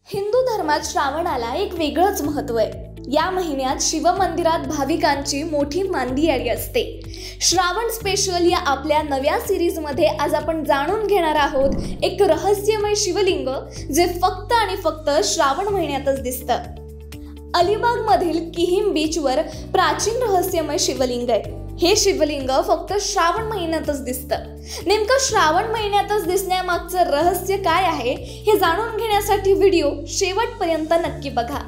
हिंदू धर्मात श्रावणाला एक वेगळंच महत्त्व आहे। या महिन्यात शिवमंदिरात भाविकांची मोठी मांदियाळी असते। श्रावण स्पेशल या आपल्या नव्या सीरीज मध्ये आज आपण जाणून घेणार आहोत एक रहस्यमय शिवलिंग जे फक्त आणि फक्त श्रावण महिन्यातच दिसतं। अलिबाग मधील किहिम बीच वर प्राचीन रहस्यमय शिवलिंग आहे। हे शिवलिंग फक्त श्रावण महिन्यातच दिसतं। नेमकं श्रावण महिन्यातच दिसण्यामागचं रहस्य काय आहे हे जाणून घेण्यासाठी व्हिडिओ शेवटपर्यंत नक्की बघा।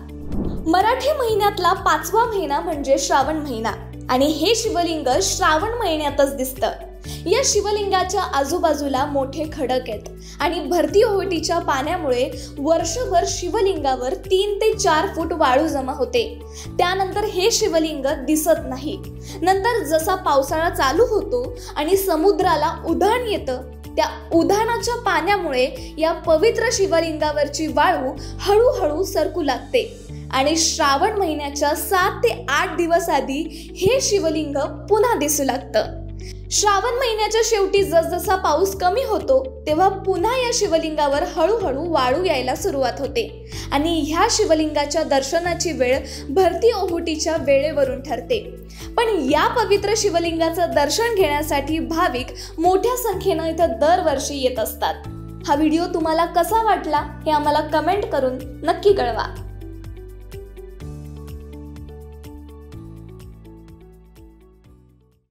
मराठी महिन्यातला 5वा महिना म्हणजे श्रावण महिना आणि हे शिवलिंग श्रावण महिन्यातच दिसतं। या शिवलिंगाच्या आजूबाजूला मोठे खडक आहेत आणि भरती ओहोटीच्या पाण्यामुळे वर्षभर शिवलिंगावर 3 ते 4 फूट वाळू जमा होते। त्यानंतर हे शिवलिंग दिसत नाही। नंतर जसा पावसाळा चालू होतो आणि समुद्राला उधाण येतं, त्या उधाणाच्या पाण्यामुळे या पवित्र शिवलिंगावरची वाळू हळूहळू सरकू लागते आणि श्रावण महिन्याच्या 7 ते 8 दिवस आधी हे शिवलिंग पुन्हा दिसू लागतं। श्रावण महिन्याच्या शेवटी जसजसा पाऊस कमी होतो तेव्हा पुन्हा या शिवलिंगावर हळूहळू वाळू यायला सुरुवात होते आणि ह्या शिवलिंगाच्या दर्शनाची वेळ भरती ओहोटीच्या वेळेवरून ठरते। पण या पवित्र शिवलिंगाचं दर्शन घेण्यासाठी भाविक मोठ्या संख्येनं इथं दरवर्षी येत असतात। हा व्हिडिओ तुम्हाला कसा वाटला हे आम्हाला कमेंट करून नक्की कळवा।